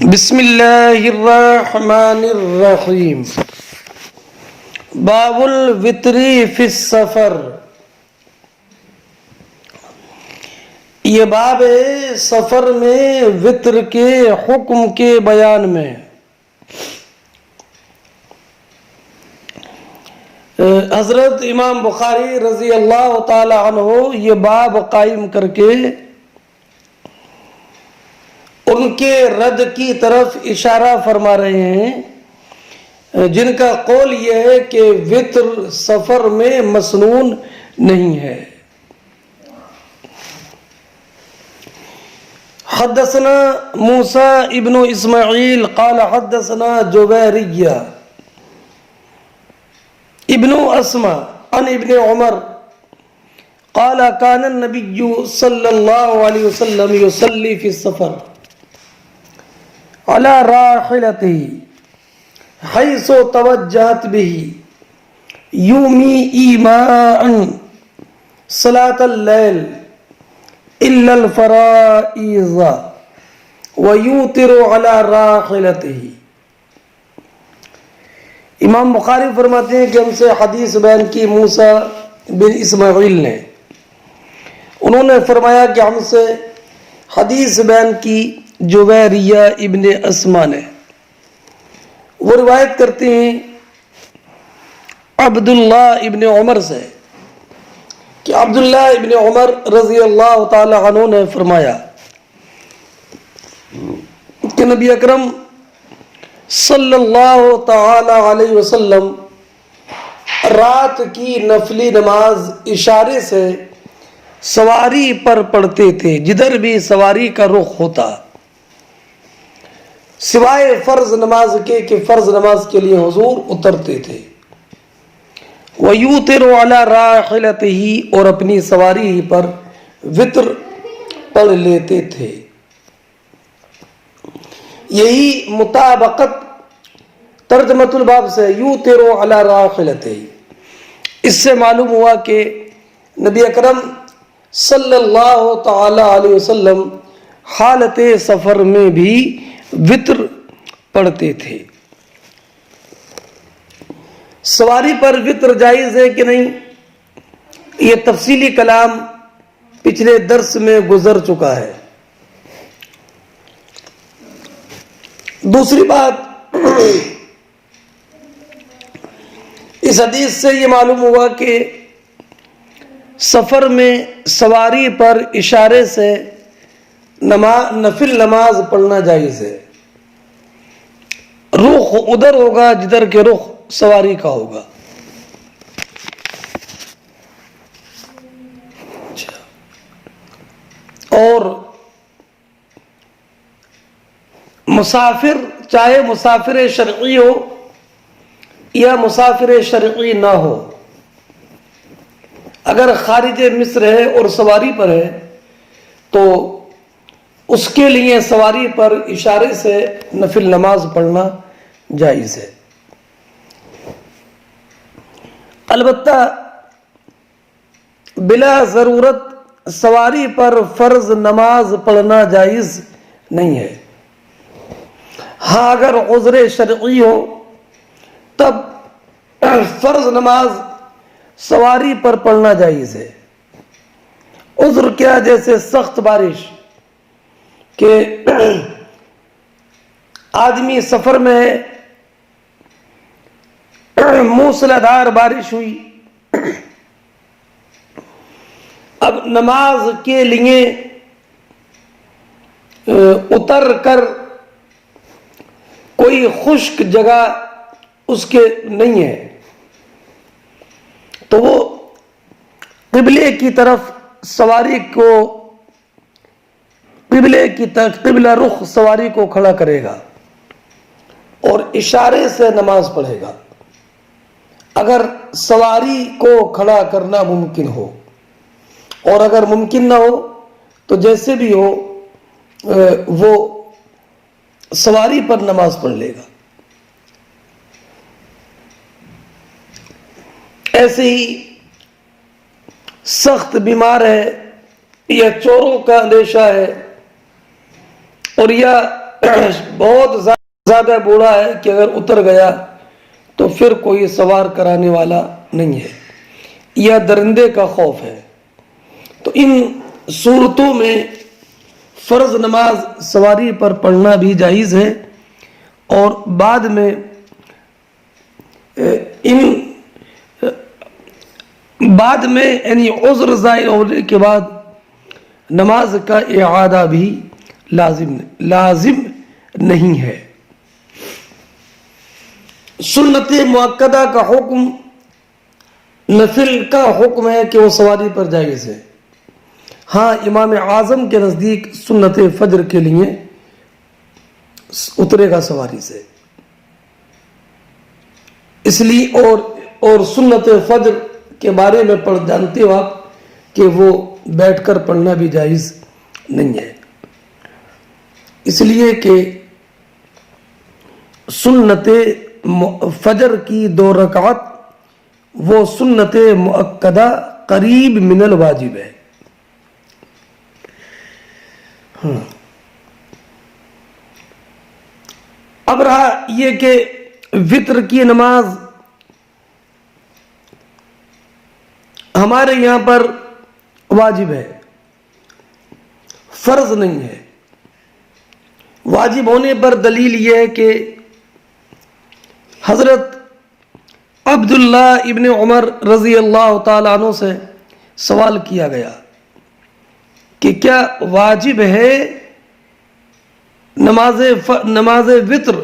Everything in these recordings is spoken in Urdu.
بسم اللہ الرحمن الرحیم۔ باب الوتر فی السفر۔ یہ باب ہے سفر میں وتر کے حکم کے بیان میں۔ حضرت امام بخاری رضی اللہ تعالی عنہ یہ باب قائم کر کے ان کے رد کی طرف اشارہ فرما رہے ہیں جن کا قول یہ ہے کہ وتر سفر میں مسنون نہیں ہے۔ حدثنا موسیٰ ابن اسماعیل قال حدثنا جویریہ ابن اسما عن ابن عمر قال كان النبي صلی اللہ علیہ وسلم يصلي في السفر على راحلته حيث توجهت به يومي إيماء صلاة الليل إلا الفرائض ويوتر على راحلته۔ امام بخاری فرماتے ہیں کہ ہم سے حدیث بیان کی موسیٰ بن اسماعیل نے، انہوں نے فرمایا کہ ہم سے حدیث بیان کی جویریہ ابن اسما نے۔ وہ روایت کرتے ہیں عبداللہ ابن عمر سے کہ عبداللہ ابن عمر رضی اللہ تعالی عنہ نے فرمایا کہ نبی اکرم صلی اللہ تعالی علیہ وسلم رات کی نفلی نماز اشارے سے سواری پر پڑھتے تھے، جدھر بھی سواری کا رخ ہوتا، سوائے فرض نماز کے کہ فرض نماز کے لیے حضور اترتے تھے۔ وَيُوتِرُ عَلَى رَاحِلَتِهِ، اور اپنی سواری ہی پر وتر پڑھ لیتے تھے۔ یہی مطابقت ترجمۃ الباب سے یوتر علی راحلتہ، اس سے معلوم ہوا کہ نبی اکرم صلی اللہ تعالی علیہ وسلم حالت سفر میں بھی وتر پڑھتے تھے۔ سواری پر وتر جائز ہے کہ نہیں، یہ تفصیلی کلام پچھلے درس میں گزر چکا ہے۔ دوسری بات، اس حدیث سے یہ معلوم ہوا کہ سفر میں سواری پر اشارے سے نفل نماز پڑھنا جائز ہے۔ رخ ادھر ہوگا جدھر کے رخ سواری کا ہوگا۔ اور مسافر، چاہے مسافر شرعی ہو یا مسافر شرعی نہ ہو، اگر خارج مصر ہے اور سواری پر ہے تو اس کے لیے سواری پر اشارے سے نفل نماز پڑھنا جائز ہے۔ البتہ بلا ضرورت سواری پر فرض نماز پڑھنا جائز نہیں ہے۔ ہاں اگر عذر شرعی ہو تب فرض نماز سواری پر پڑھنا جائز ہے۔ عذر کیا؟ جیسے سخت بارش، کہ آدمی سفر میں موسلادھار بارش ہوئی، اب نماز کے لیے اتر کر کوئی خشک جگہ اس کے نہیں ہے تو وہ قبلے کی طرف سواری کو، قبلے کی طرف، قبلہ رخ سواری کو کھڑا کرے گا اور اشارے سے نماز پڑھے گا۔ اگر سواری کو کھڑا کرنا ممکن ہو، اور اگر ممکن نہ ہو تو جیسے بھی ہو وہ سواری پر نماز پڑھ لے گا۔ ایسے ہی سخت بیمار ہے یا چوروں کا اندیشہ ہے اور یا بہت زیادہ بوڑھا ہے کہ اگر اتر گیا تو پھر کوئی سوار کرانے والا نہیں ہے، یا درندے کا خوف ہے، تو ان صورتوں میں فرض نماز سواری پر پڑھنا بھی جائز ہے، اور بعد میں یعنی عذر ظاہر ہونے کے بعد نماز کا اعادہ بھی لازم نہیں ہے۔ سنت مؤکدہ کا حکم نفل کا حکم ہے کہ وہ سواری پر جائز ہے۔ ہاں، امام اعظم کے نزدیک سنت فجر کے لیے اترے گا سواری سے، اس لیے اور سنت فجر کے بارے میں پڑھ جانتے ہو آپ کہ وہ بیٹھ کر پڑھنا بھی جائز نہیں ہے، اس لیے کہ سنت فجر کی 2 رکعت وہ سنت مؤکدہ قریب من الواجب ہے۔ اب رہا یہ کہ وتر کی نماز ہمارے یہاں پر واجب ہے، فرض نہیں ہے۔ واجب ہونے پر دلیل یہ ہے کہ حضرت عبداللہ ابن عمر رضی اللہ تعالیٰ عنہ سے سوال کیا گیا کہ کیا واجب ہے نماز وتر؟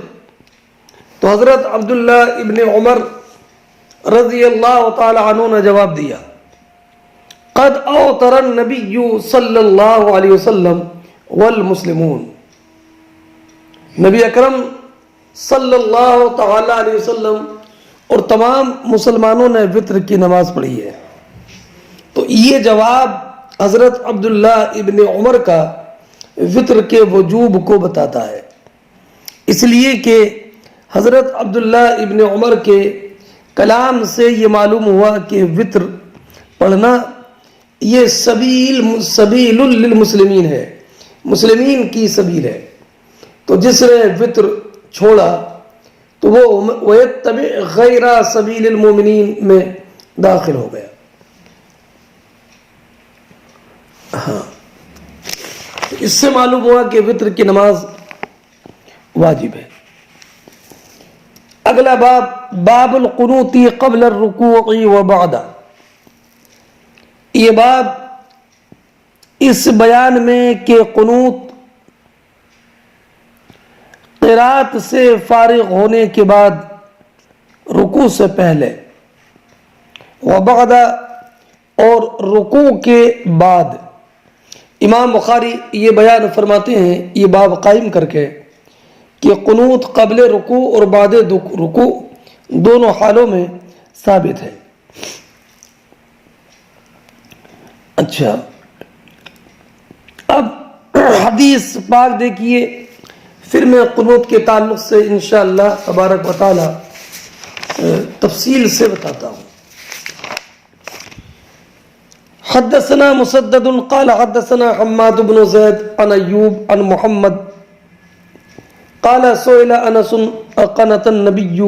تو حضرت عبداللہ ابن عمر رضی اللہ تعالیٰ عنہ نے جواب دیا، قد اوتر النبی صلی اللہ علیہ وسلم والمسلمون، نبی اکرم صلی اللہ تعالی علیہ وسلم اور تمام مسلمانوں نے وتر کی نماز پڑھی ہے۔ تو یہ جواب حضرت عبداللہ ابن عمر کا وتر کے وجوب کو بتاتا ہے، اس لیے کہ حضرت عبداللہ ابن عمر کے کلام سے یہ معلوم ہوا کہ وتر پڑھنا یہ سبیل للمسلمین ہے، مسلمین کی سبیل ہے۔ تو جس نے وتر چھوڑا تو وہ یتبع غیر سبیل المومنین میں داخل ہو گیا۔ ہاں، اس سے معلوم ہوا کہ وتر کی نماز واجب ہے۔ اگلا باب القنوت قبل الرکوع و بعدہ، یہ باب اس بیان میں کہ قنوت قرات سے فارغ ہونے کے بعد رکوع سے پہلے و بعد اور رکوع کے بعد، امام بخاری یہ بیان فرماتے ہیں یہ باب قائم کر کے کہ قنوت قبل رکوع اور بعد رکوع دونوں حالوں میں ثابت ہے۔ اچھا، اب حدیث پاک دیکھیے، پھر میں قنوت کے تعلق سے انشاءاللہ تبارک و تعالی تفصیل سے بتاتا ہوں۔ حدثنا مسدد قال حدثنا حماد بن زید عن ایوب عن محمد قال سئل انس اقنت النبي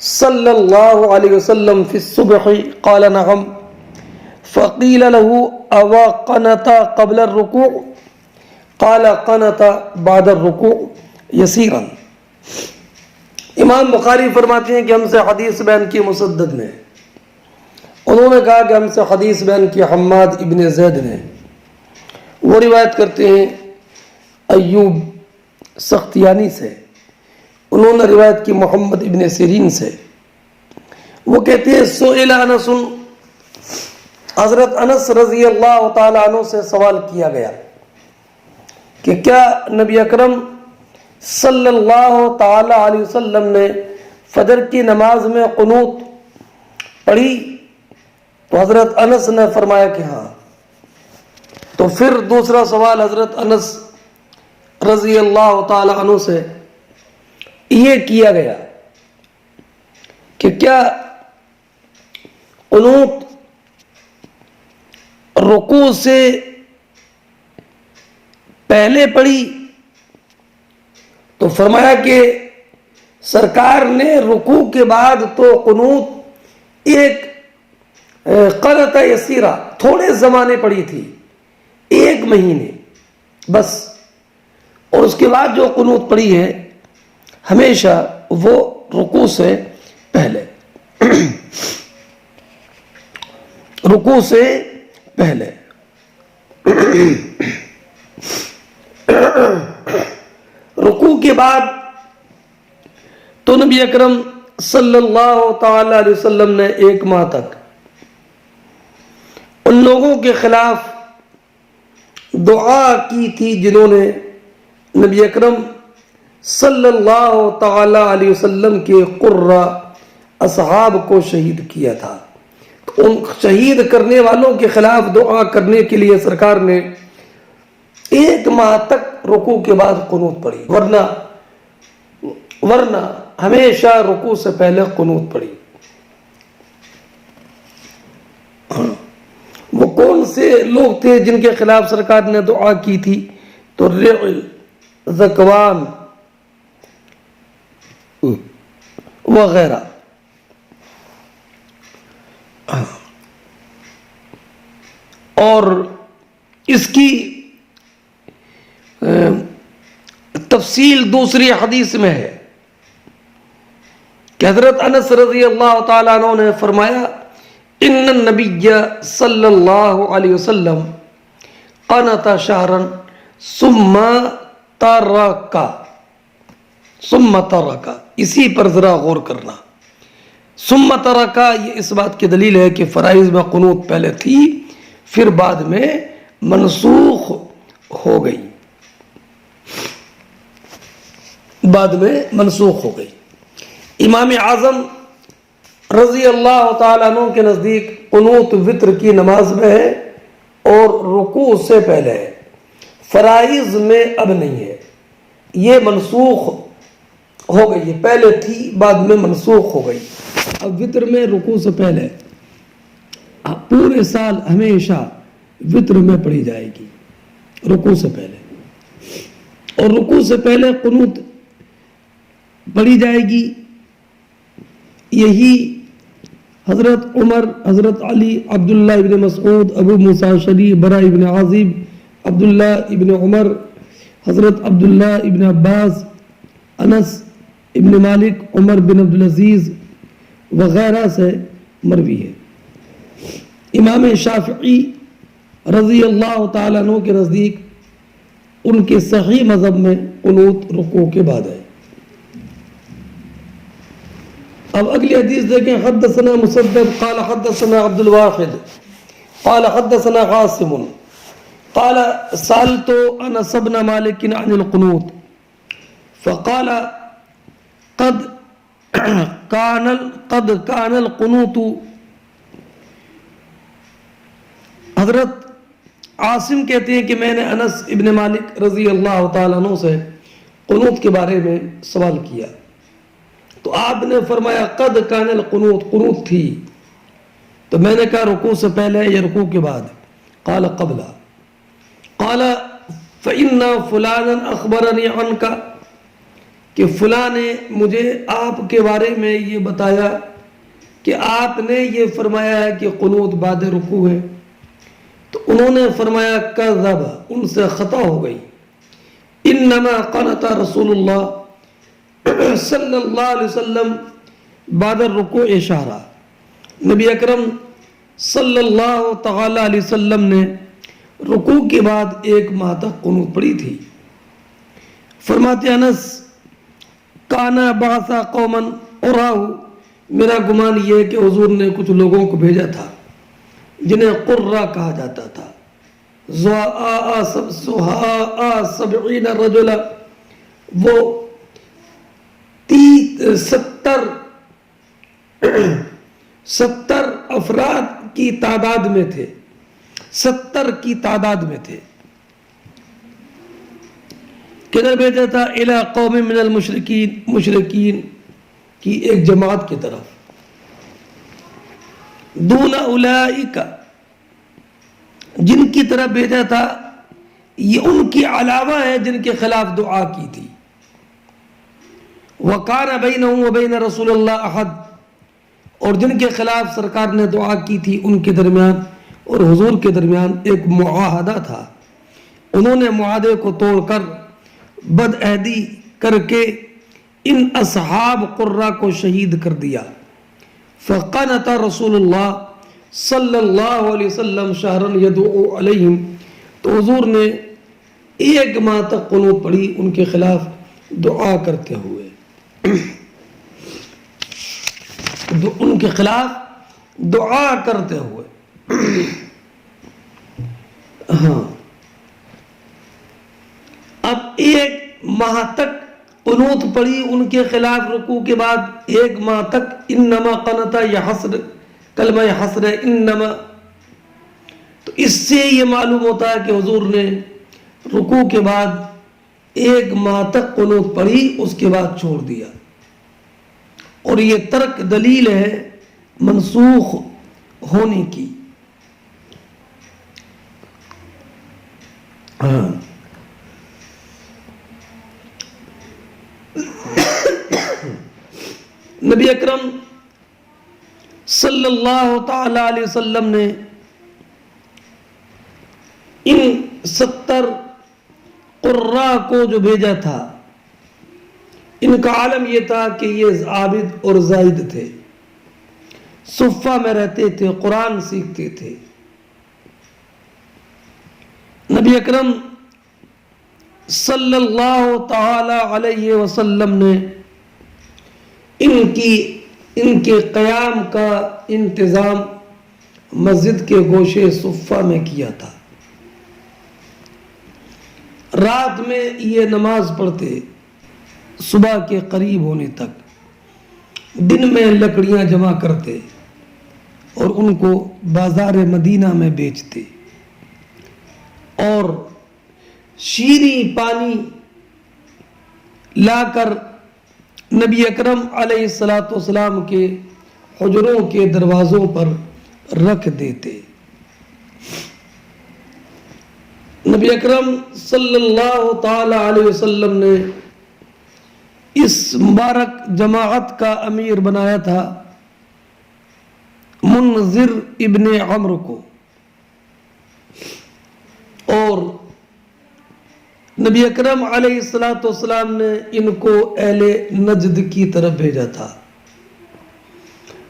صلی اللہ علیہ وسلم فی الصبح قال نعم فقیل له اوا قنت قبل الرکوع قال قنت بعد الرکوع یسیرا۔ امام بخاری فرماتے ہیں کہ ہم سے حدیث بیان کی مسدد نے، انہوں نے کہا کہ ہم سے حدیث بیان کی حماد ابن زید نے، وہ روایت کرتے ہیں ایوب سختیانی سے، انہوں نے روایت کی محمد ابن سیرین سے، وہ کہتے ہیں سئل انس، حضرت انس رضی اللہ تعالی عنہ سے سوال کیا گیا کہ کیا نبی اکرم صلی اللہ تعالی علیہ وسلم نے فجر کی نماز میں قنوت پڑھی؟ تو حضرت انس نے فرمایا کہ ہاں۔ تو پھر دوسرا سوال حضرت انس رضی اللہ تعالی عنہ سے یہ کیا گیا کہ کیا قنوت رکوع سے پہلے پڑھی تو فرمایا کہ سرکار نے رکوع کے بعد تو قنوت ایک قرۃ یسیرہ تھوڑے زمانے پڑھی تھی، 1 مہینے بس، اور اس کے بعد جو قنوت پڑھی ہے ہمیشہ وہ رکوع سے پہلے رکوع سے پہلے رکوع کے بعد تو نبی اکرم صلی اللہ تعالی علیہ وسلم نے 1 ماہ تک ان لوگوں کے خلاف دعا کی تھی جنہوں نے نبی اکرم صلی اللہ تعالی علیہ وسلم کے قرہ اصحاب کو شہید کیا تھا. تو ان شہید کرنے والوں کے خلاف دعا کرنے کے لیے سرکار نے 1 ماہ تک رکوع کے بعد قنوت پڑھی، ورنہ ہمیشہ رکوع سے پہلے قنوت پڑھی. وہ کون سے لوگ تھے جن کے خلاف سرکار نے دعا کی تھی؟ تو رعل، ذکوان وغیرہ. اور اس کی تفصیل دوسری حدیث میں ہے کہ حضرت انس رضی اللہ تعالیٰ عنہ نے فرمایا ان النبی صلی اللہ علیہ وسلم قنت شہرا ثم ترکا. اسی پر ذرا غور کرنا. ثم ترکا یہ اس بات کی دلیل ہے کہ فرائض میں قنوت پہلے تھی، پھر بعد میں منسوخ ہو گئی، امام اعظم رضی اللہ تعالیٰ عنہ کے نزدیک قنوت وتر کی نماز میں ہے اور رکوع سے پہلے ہے، فرائض میں اب نہیں ہے، یہ منسوخ ہو گئی ہے. پہلے تھی بعد میں منسوخ ہو گئی. اب وتر میں رکوع سے پہلے پورے سال ہمیشہ وتر میں پڑھی جائے گی رکوع سے پہلے، اور رکوع سے پہلے قنوت پڑھی جائے گی. یہی حضرت عمر، حضرت علی، عبداللہ ابن مسعود، ابو موسیٰ اشعری، برا ابن عازب، عبداللہ ابن عمر، حضرت عبداللہ ابن عباس، انس ابن مالک، عمر بن عبدالعزیز وغیرہ سے مروی ہے. امام شافعی رضی اللہ تعالیٰ عنہ کے نزدیک ان کے صحیح مذہب میں قنوت رکوع کے بعد ہے. اب اگلی حدیث دیکھیں. حدثنا مسدد قال حدثنا عبد الواحد قال حدثنا عاصم قال سألت انس بن مالك عن القنوت فقال قد كان القنوت. حضرت عاصم کہتے ہیں کہ میں نے انس ابن مالک رضی اللہ تعالیٰ عنہ سے قنوت کے بارے میں سوال کیا تو آپ نے فرمایا قد کان القنوت، قنوت تھی. تو میں نے کہا رکوع سے پہلے یا رکوع کے بعد؟ قال قبل. قال فإن فلانا أخبرني عنك، کہ فلاں نے مجھے آپ کے بارے میں یہ بتایا کہ آپ نے یہ فرمایا ہے کہ قنوت بعد رکوع ہے. تو انہوں نے فرمایا کذب، ان سے خطا ہو گئی. انما قنت رسول اللہ صلی اللہ علیہ وسلم بعد الرکوع شہرا. نبی اکرم صلی اللہ تعالی علیہ وسلم نے رکوع کے بعد 1 ماہ تک قنوت پڑھی تھی. فرماتے انس کانا بعثا قوما اراہ، میرا گمان یہ ہے کہ حضور نے کچھ لوگوں کو بھیجا تھا جنہیں قرہ کہا جاتا تھا. زہاء 70 رجلا، وہ 70 افراد کی تعداد میں تھے، 70 کی تعداد میں تھے. کدھر بھیجا تھا؟ الی قوم من المشرکین، مشرکین کی ایک جماعت کی طرف. دون اولئک، جن کی طرف بھیجا تھا یہ ان کی علاوہ ہے جن کے خلاف دعا کی تھی. وَقَانَ بَيْنَهُ وَبَيْنَ رَسُولِ اللَّهِ أَحَدٌ، اور جن کے خلاف سرکار نے دعا کی تھی ان کے درمیان اور حضور کے درمیان ایک معاہدہ تھا، انہوں نے معاہدے کو توڑ کر بدعہدی کر کے ان اصحاب قرہ کو شہید کر دیا۔ فقنط رسول اللہ صلی اللہ علیہ وسلم شہرن یدعو علیہم، تو حضور نے ایک ماہ تک قنوت پڑھی ان کے خلاف دعا کرتے ہوئے، ان کے خلاف دعا کرتے ہوئے۔ ہاں، اب ایک ماہ تک قنوت پڑھی ان کے خلاف، رکوع کے بعد ایک ماہ تک انما قنتا، یہ حسر کلمہ حسر ہے، انما، تو اس سے یہ معلوم ہوتا ہے کہ حضور نے رکوع کے بعد ایک ماہ تک قنوت پڑھی، اس کے بعد چھوڑ دیا، اور یہ ترک دلیل ہے منسوخ ہونے کی۔ ہاں، نبی اکرم صلی اللہ تعالی علیہ وسلم نے ان 70 قرہ کو جو بھیجا تھا، ان کا عالم یہ تھا کہ یہ عابد اور زاہد تھے، صفہ میں رہتے تھے، قرآن سیکھتے تھے۔ نبی اکرم صلی اللہ تعالی علیہ وسلم نے ان کے قیام کا انتظام مسجد کے گوشے صفہ میں کیا تھا۔ رات میں یہ نماز پڑھتے صبح کے قریب ہونے تک، دن میں لکڑیاں جمع کرتے اور ان کو بازار مدینہ میں بیچتے، اور شیریں پانی لا کر نبی اکرم علیہ السلام کے حجروں کے دروازوں پر رکھ دیتے۔ نبی اکرم صلی اللہ تعالی علیہ وسلم نے اس مبارک جماعت کا امیر بنایا تھا منذر ابن عمرو کو، اور نبی اکرم علیہ السلام نے ان کو اہل نجد کی طرف بھیجا تھا۔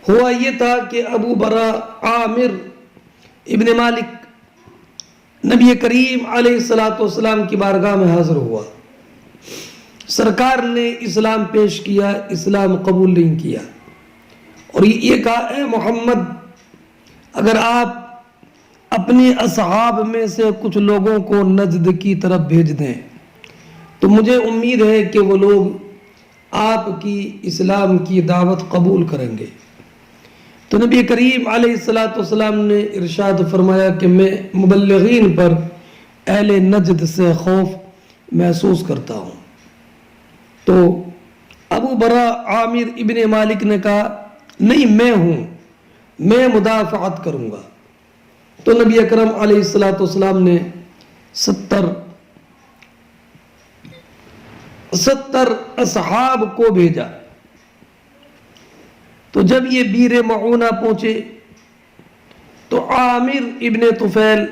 ہوا یہ تھا کہ ابو برا عامر ابن مالک نبی کریم علیہ السلام کی بارگاہ میں حاضر ہوا، سرکار نے اسلام پیش کیا، اسلام قبول نہیں کیا، اور یہ کہا، اے محمد، اگر آپ اپنے اصحاب میں سے کچھ لوگوں کو نجد کی طرف بھیج دیں تو مجھے امید ہے کہ وہ لوگ آپ کی اسلام کی دعوت قبول کریں گے۔ تو نبی کریم علیہ السلام نے ارشاد فرمایا کہ میں مبلغین پر اہل نجد سے خوف محسوس کرتا ہوں۔ تو ابو برا عامر ابن مالک نے کہا، نہیں، میں ہوں، میں مدافعت کروں گا۔ تو نبی اکرم علیہ السلام نے 70 اصحاب کو بھیجا۔ تو جب یہ بیر معونہ پہنچے تو عامر ابن طفیل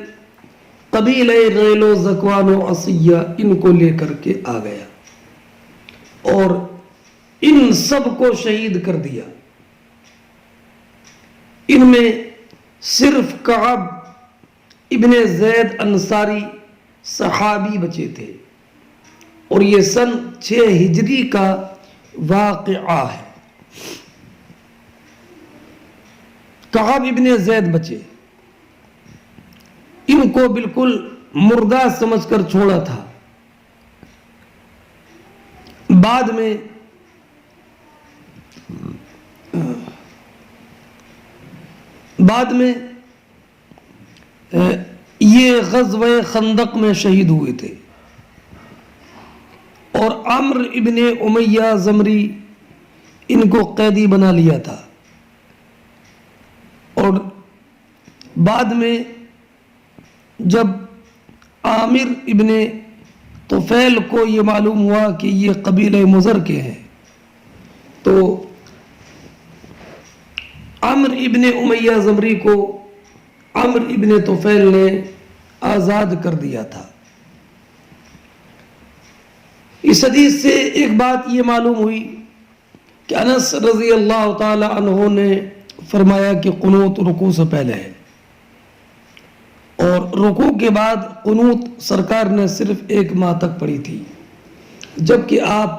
قبیلہ غیل و زکوان و عصیہ ان کو لے کر کے آ گیا اور ان سب کو شہید کر دیا۔ ان میں صرف کعب ابن زید انصاری صحابی بچے تھے، اور یہ سن 6 ہجری کا واقعہ ہے۔ کعب ابن زید بچے، ان کو بالکل مردہ سمجھ کر چھوڑا تھا۔ بعد میں یہ غزوہ خندق میں شہید ہوئے تھے، اور عمرو ابن امیہ زمری ان کو قیدی بنا لیا تھا، اور بعد میں جب عامر ابن طفیل کو یہ معلوم ہوا کہ یہ قبیلہ مضر کے ہیں تو عمر ابن امیہ زمری کو عمر ابن طفیل نے آزاد کر دیا تھا۔ اس حدیث سے ایک بات یہ معلوم ہوئی کہ انس رضی اللہ تعالی عنہ نے فرمایا کہ قنوت رکوع سے پہلے ہے، اور رکوع کے بعد قنوت سرکار نے صرف 1 ماہ تک پڑھی تھی، جبکہ آپ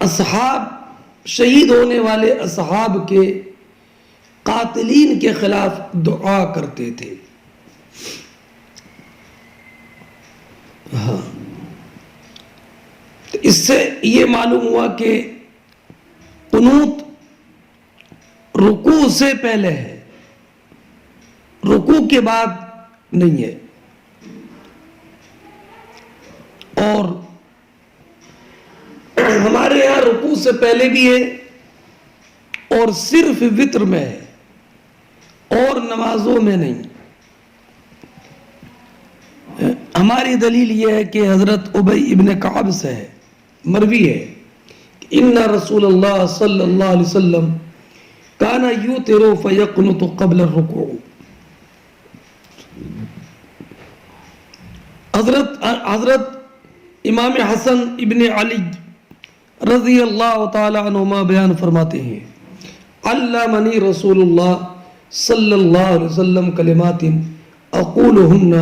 اصحاب شہید ہونے والے اصحاب کے قاتلین کے خلاف دعا کرتے تھے۔ ہاں، تو اس سے یہ معلوم ہوا کہ قنوت رکوع سے پہلے ہے، رکوع کے بعد نہیں ہے۔ اور ہمارے یہاں رکوع سے پہلے بھی ہے اور صرف وتر میں ہے اور نمازوں میں نہیں۔ ہماری دلیل یہ ہے کہ حضرت ابی ابن کعب سے ہے، مروی ہے کہ ان رسول اللہ صلی اللہ علیہ وسلم کان یوتر فیقنط قبل الرکوع۔ حضرت امام حسن ابن علی رضی اللہ تعالی عنہما بیان فرماتے ہیں، علمنی رسول اللہ صلی اللہ علیہ وسلم کلمات اقولہن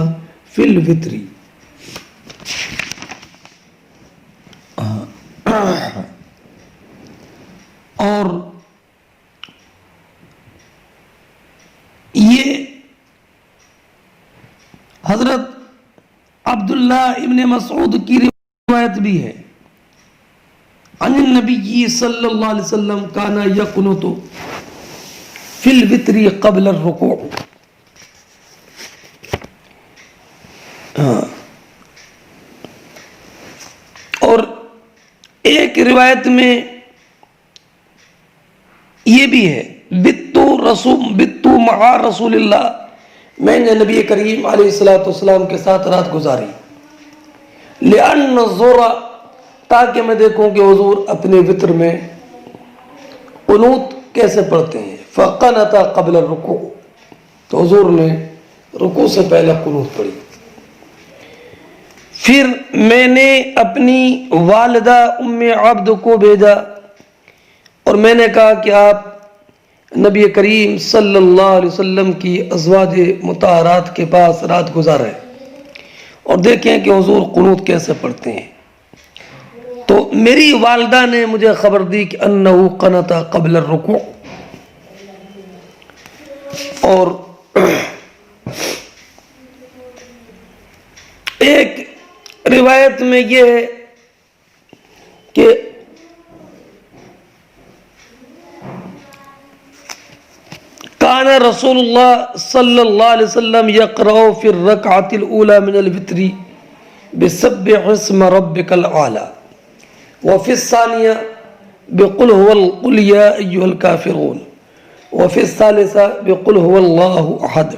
فی الوتر۔ اور یہ حضرت عبداللہ ابن مسعود کی روایت بھی ہے، عن النبی صلی اللہ علیہ وسلم کانا یقنط فی الوتر قبل الرکوع۔ اور ایک روایت میں یہ بھی ہے، بتو مع رسول اللہ، میں نے نبی کریم علیہ السلام کے ساتھ رات گزاری، لأن الظہر، تاکہ میں دیکھوں کہ حضور اپنے وتر میں قنوت کیسے پڑھتے ہیں، فقنط قبل الرکوع، تو حضور نے رکوع سے پہلے قنوت پڑھی۔ پھر میں نے اپنی والدہ ام عبد کو بھیجا اور میں نے کہا کہ آپ نبی کریم صلی اللہ علیہ وسلم کی ازواج مطہرات کے پاس رات گزاریں اور دیکھیں کہ حضور قنوت کیسے پڑھتے ہیں۔ تو میری والدہ نے مجھے خبر دی کہ انہو قنط قبل الرکوع۔ اور ایک روایت میں یہ ہے کہ کان رسول اللہ صلی اللہ علیہ وسلم یقرأ فی الرکعۃ الاولی من الوتر بسبح اسم ربک الاعلی وفی الثانیہ بقل قل یا ایھا الکافرون وفی الثالثہ بقل هو اللہ احد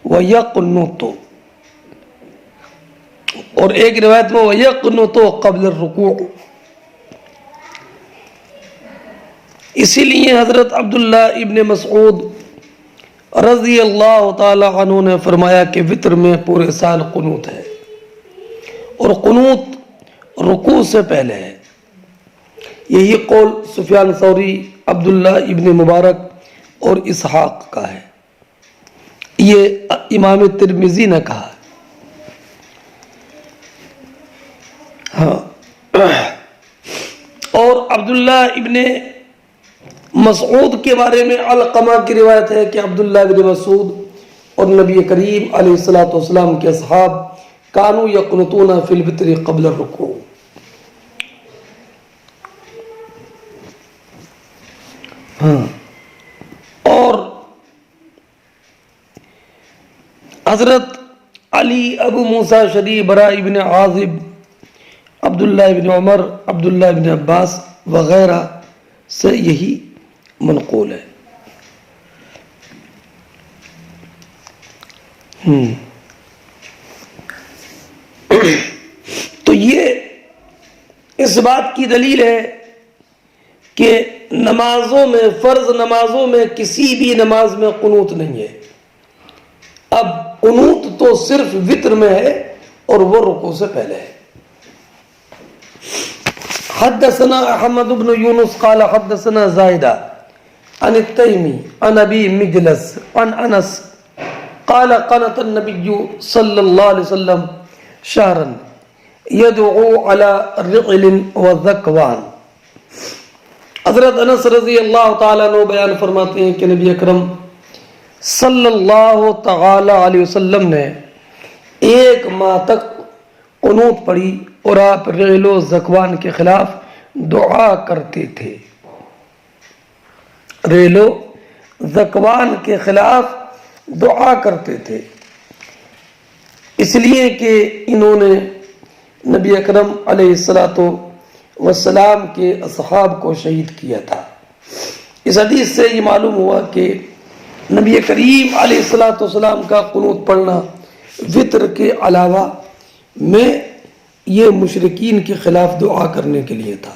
ویقنط، اور ایک روایت میں ویقنط قبل الرکوع۔ اسی لیے حضرت عبداللہ ابن مسعود رضی اللہ تعالی عنہ نے فرمایا کہ وتر میں پورے سال قنوت ہے، اور قنوت رکوع سے پہلے ہے۔ یہی قول سفیان ثوری، عبداللہ ابن مبارک اور اسحاق کا ہے، یہ امام ترمذی نے کہا۔ ہاں، اور عبداللہ ابن مسعود کے بارے میں علقمہ کی روایت ہے کہ عبداللہ ابن مسعود اور نبی کریم علیہ السلام کے اصحاب کانوا یقنطون فی الوتر قبل الرکوع۔ ہاں، اور حضرت علی، ابو موسیٰ شری، برا ابن عازب، عبداللہ ابن عمر، عبداللہ ابن عباس وغیرہ سے یہی منقول ہے۔ تو یہ اس بات کی دلیل ہے کہ نمازوں میں، فرض نمازوں میں کسی بھی نماز میں قنوت نہیں ہے۔ اب قنوت تو صرف وتر میں ہے اور وہ رکوع سے پہلے ہے۔ حدثنا احمد بن یونس قال حدثنا زائدہ عن التیمی عن ابی مجلس عن انس قال قنت النبی صلی اللہ علیہ وسلم شہرا یدعو علی رعل وذکوان۔ حضرت انس رضی اللہ تعالیٰ عنہ بیان فرماتے ہیں کہ نبی اکرم صلی اللہ تعالی علیہ وسلم نے ایک ماہ تک قنوت پڑھی اور آپ رعل و ذکوان کے خلاف دعا کرتے تھے۔ رعل و ذکوان کے خلاف دعا کرتے تھے، اس لیے کہ انہوں نے نبی اکرم علیہ الصلوۃ والسلام کے اصحاب کو شہید کیا تھا۔ اس حدیث سے یہ معلوم ہوا کہ نبی کریم علیہ الصلوۃ والسلام کا قنوت پڑھنا وطر کے علاوہ میں یہ مشرکین کے خلاف دعا کرنے کے لیے تھا،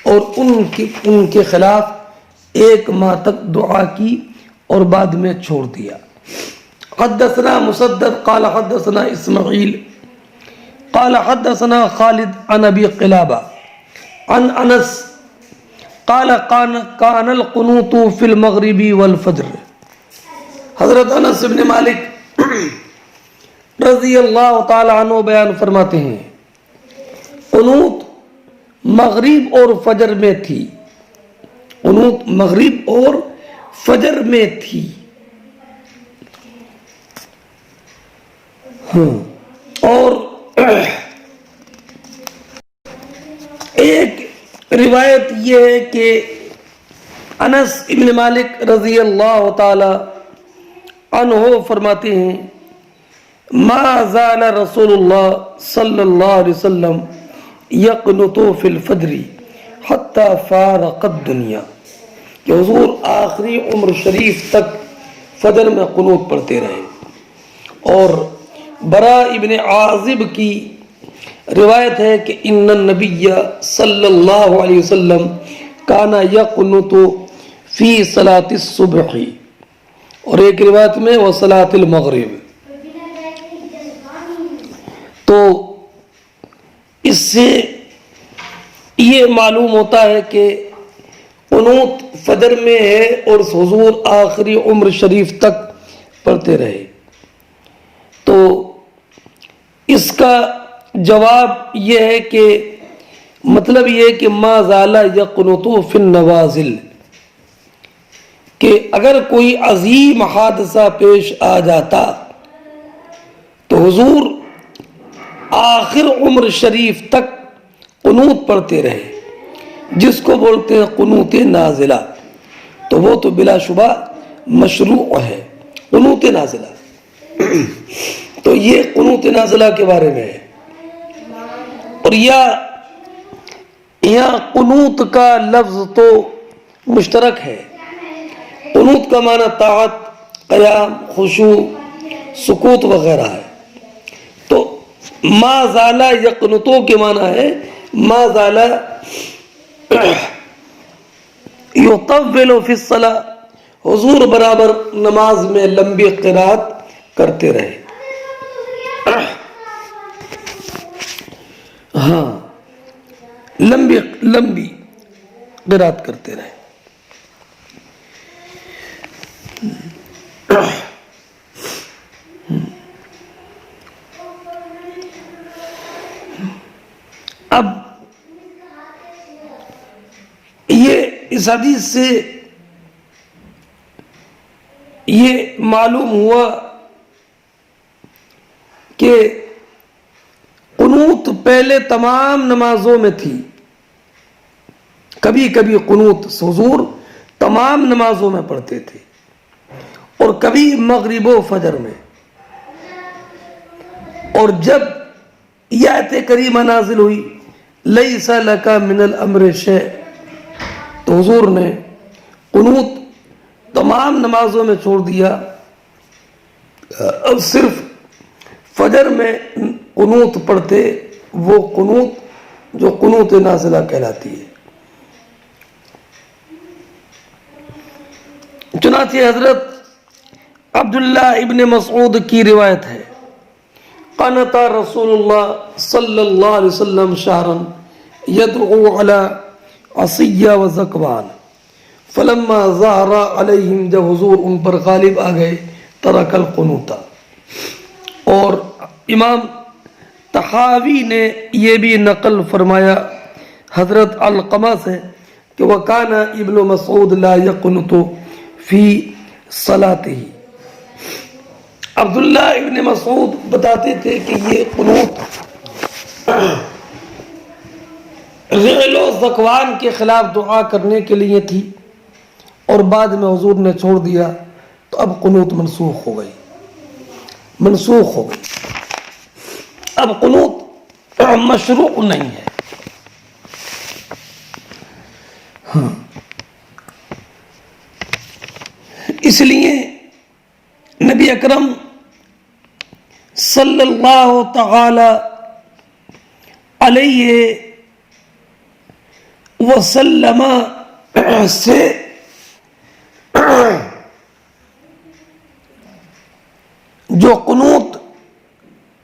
اور ان کے خلاف ایک ماہ تک دعا کی اور بعد میں چھوڑ دیا۔ حدثنا مسدد قال حدثنا اسماعیل قال حدثنا خالد عن ابی قلابہ عن انس قال کان القنوت فی المغرب والفجر۔ حضرت انس بن مالک رضی اللہ تعالی عنہ بیان فرماتے ہیں قنوت مغرب اور فجر میں تھی، قنوت مغرب اور فجر میں تھی۔ اور ایک روایت یہ ہے کہ انس ابن مالک رضی اللہ تعالی عنہ فرماتے ہیں ما زال رسول اللہ صلی اللہ علیہ وسلم یقنط فی الفجر حتی فارق الدنیا، کہ حضور آخری عمر شریف تک فجر میں قنوت پڑھتے رہے۔ اور برا ابن عازب کی روایت ہے کہ ان النبی صلی اللہ علیہ وسلم کان یقنط فی صلاۃ الصبح، اور ایک روایت میں وصلاۃ المغرب۔ تو اس سے یہ معلوم ہوتا ہے کہ قنوت فجر میں ہے اور حضور آخری عمر شریف تک پڑھتے رہے۔ تو اس کا جواب یہ ہے کہ مطلب یہ ہے کہ ما زال یقنط فی النوازل، کہ اگر کوئی عظیم حادثہ پیش آ جاتا تو حضور آخر عمر شریف تک قنوت پڑھتے رہے، جس کو بولتے ہیں قنوت نازلہ۔ تو وہ تو بلا شبہ مشروع ہے قنوت نازلہ۔ تو یہ قنوت نازلہ کے بارے میں ہے۔ اور یہاں قنوت کا لفظ تو مشترک ہے۔ قنوت کا معنی طاعت، قیام، خشوع، سکوت وغیرہ ہے۔ تو ما زال یقنطو کے معنی ہے ما زال یطول فی الصلاۃ، حضور برابر نماز میں لمبی قرات کرتے رہے۔ ہاں، لمبی قرات کرتے رہے۔ اب یہ اس حدیث سے یہ معلوم ہوا کہ قنوت پہلے تمام نمازوں میں تھی۔ کبھی کبھی قنوت حضور تمام نمازوں میں پڑھتے تھے، اور کبھی مغرب و فجر میں۔ اور جب یہ آیت کریمہ نازل ہوئی لیس لک من الامر شیء، تو حضور نے قنوت تمام نمازوں میں چھوڑ دیا، اب صرف فجر میں قنوت پڑھتے۔ وہ قنوت جو قنوت نازلہ کہلاتی ہے۔ چنانچہ حضرت عبداللہ ابن مسعود کی روایت ہے، قنط رسول اللہ صلی اللہ علیہ وسلم شہرا يدعو على عصیہ و ذکوان فلما ظہر علیہم، جب حضور ان پر غالب آ گئے، ترک القنوت۔ اور امام طحاوی نے یہ بھی نقل فرمایا حضرت علقمہ سے کہ وَكَانَ ابن مسعود لا يقنط فی صلاتہ۔ عبداللہ ابن مسعود بتاتے تھے کہ یہ قنوت غل و ذکوان کے خلاف دعا کرنے کے لیے تھی، اور بعد میں حضور نے چھوڑ دیا تو اب قنوت منسوخ ہو گئی، اب قنوت مشروع نہیں ہے۔ اس لیے نبی اکرم صلی اللہ تعالی علیہ وسلم سے جو قنوت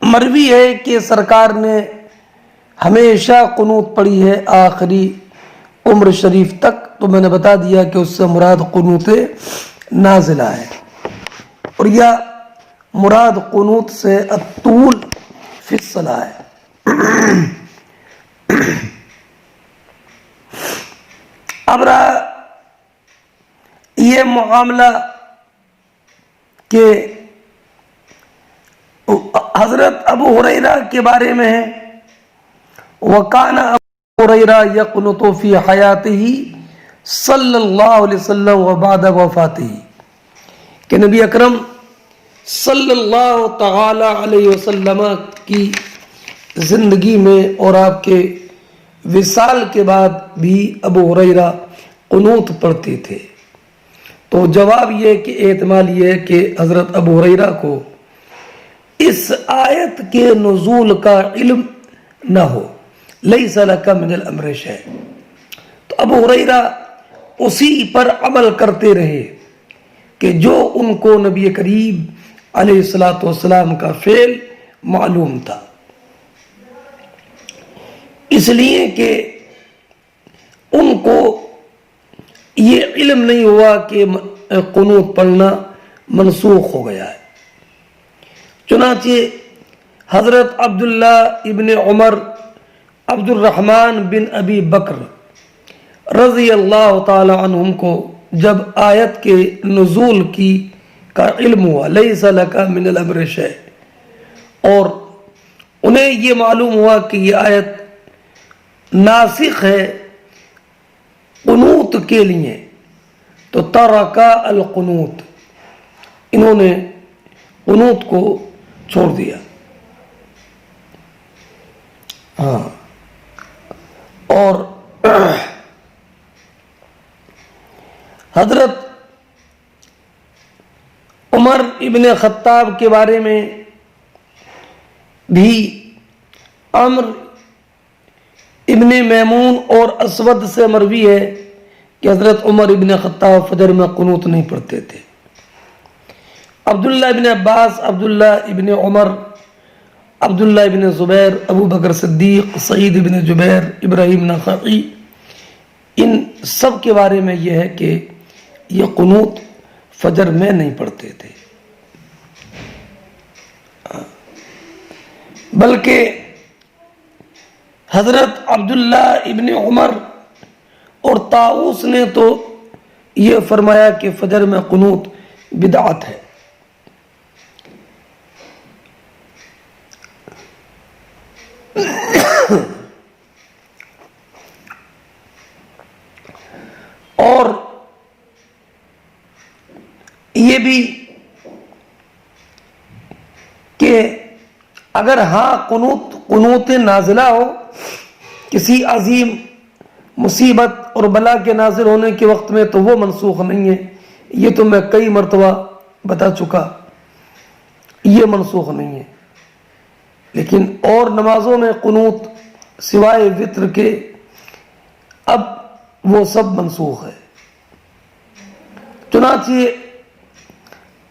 مروی ہے کہ سرکار نے ہمیشہ قنوت پڑھی ہے آخری عمر شریف تک، تو میں نے بتا دیا کہ اس سے مراد قنوت نازلہ ہے، اور یا مراد قنوت سے الطول فی الصلاۃ ہے۔ اب رہا یہ معاملہ کہ حضرت ابو ہریرہ کے بارے میں ہے، وَكَانَ أَبُو هُرَيْرَةَ يَقْنُطُ فِي حَيَاتِهِ صلی اللہ علیہ وسلم وبعد وفاتہ، کہ نبی اکرم صلی اللہ تعالی علیہ وسلم کی زندگی میں اور آپ کے وصال کے بعد بھی ابو ہریرہ قنوت پڑھتے تھے۔ تو جواب یہ کہ احتمال یہ ہے کہ حضرت ابو ہریرہ کو اس آیت کے نزول کا علم نہ ہو، لیس لک من الامر شیء، تو ابو ہریرہ اسی پر عمل کرتے رہے کہ جو ان کو نبی کریم علیہ الصلوۃ والسلام کا فعل معلوم تھا، اس لیے کہ ان کو یہ علم نہیں ہوا کہ قنوت پڑھنا منسوخ ہو گیا ہے۔ چنانچہ حضرت عبداللہ ابن عمر، عبد الرحمن بن ابی بکر رضی اللہ تعالی عنہم کو جب آیت کے نزول کا علم ہوا، لیس لک من الامر شیء، اور انہیں یہ معلوم ہوا کہ یہ آیت ناسخ ہے قنوت کے لیے، تو ترکا القنوت، انہوں نے قنوت کو چھوڑ دیا۔ اور حضرت عمر ابن خطاب کے بارے میں بھی عمر ابن میمون اور اسود سے مروی ہے کہ حضرت عمر ابن خطاب فجر میں قنوت نہیں پڑھتے تھے۔ عبداللہ ابن عباس، عبداللہ ابن عمر، عبداللہ ابن زبیر، ابو بکر صدیق، سعید ابن جبیر، ابراہیم نخعی، ان سب کے بارے میں یہ ہے کہ یہ قنوت فجر میں نہیں پڑھتے تھے، بلکہ حضرت عبداللہ ابن عمر اور طاؤس نے تو یہ فرمایا کہ فجر میں قنوت بدعت ہے۔ اور یہ بھی کہ اگر قنوت نازلہ ہو کسی عظیم مصیبت اور بلا کے نازل ہونے کے وقت میں، تو وہ منسوخ نہیں ہے، یہ تو میں کئی مرتبہ بتا چکا، یہ منسوخ نہیں ہے۔ لیکن اور نمازوں میں قنوت سوائے وطر کے اب وہ سب منسوخ ہے۔ چنانچہ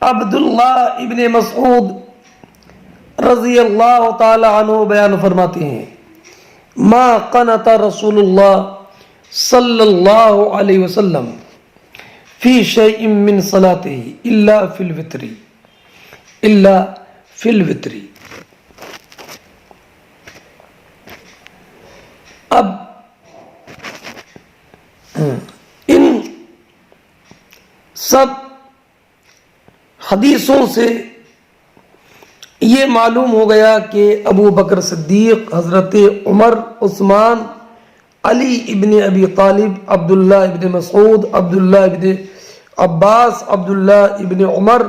عبداللہ ابن مسعود رضی اللہ تعالی عنہ بیان فرماتے ہیں، ما قنط رسول اللہ صلی اللہ علیہ وسلم فی شیء من صلاتہ الا فی الوتر۔ اب ان سب حدیثوں سے یہ معلوم ہو گیا کہ ابو بکر صدیق، حضرت عمر، عثمان، علی ابن ابی طالب، عبداللہ ابن مسعود، عبداللہ ابن عباس، عبداللہ ابن عمر،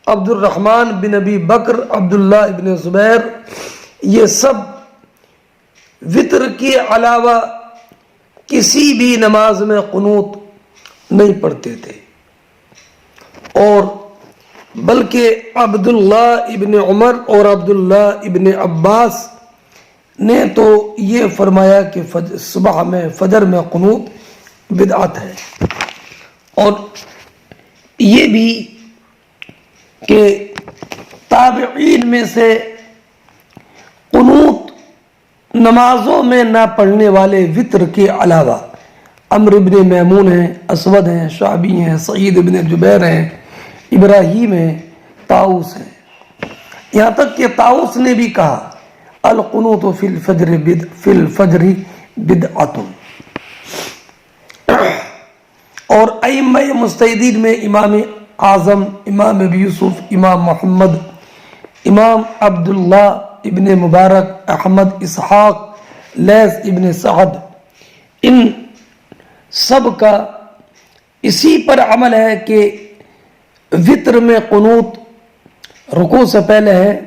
عبد الرحمن بن ابی بکر، عبداللہ ابن زبیر، یہ سب وطر کے علاوہ کسی بھی نماز میں قنوت نہیں پڑھتے تھے، اور بلکہ عبداللہ ابن عمر اور عبداللہ ابن عباس نے تو یہ فرمایا کہ صبح میں، فجر میں قنوت بدعت ہے، اور یہ بھی کہ تابعین میں سے قنوت نمازوں میں نہ پڑھنے والے وطر کے علاوہ عمرو بن میمون ہیں، اسود ہیں، شعبی ہیں، سعید بن جبیر ہیں، ابراہیم ہیں، طاؤس ہیں، یہاں تک کہ طاؤس نے بھی کہا القنوت فی الفجر بدعۃ۔ اور ائمہ مجتہدین میں امام اعظم، امام ابی یوسف، امام محمد، امام عبداللہ ابن مبارک، احمد، اسحاق، لیث ابن سعد، ان سب کا اسی پر عمل ہے کہ وطر میں قنوت رکوع سے پہلے ہے،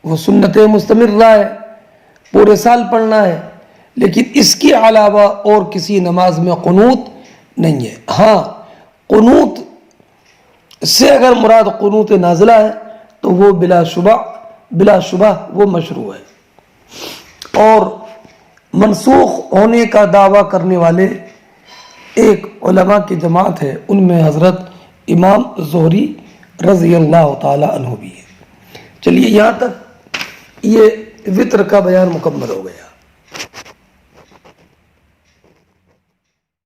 وہ سنت مستمرہ ہے، پورے سال پڑھنا ہے، لیکن اس کے علاوہ اور کسی نماز میں قنوت نہیں ہے۔ ہاں، قنوت سے اگر مراد قنوت نازلہ ہے تو وہ بلا شبہ وہ مشروع ہے، اور منسوخ ہونے کا دعویٰ کرنے والے ایک علماء کی جماعت ہے، ان میں حضرت امام زہری رضی اللہ تعالی عنہ بھی ہے۔ چلیے یہاں تک یہ وطر کا بیان مکمل ہو گیا۔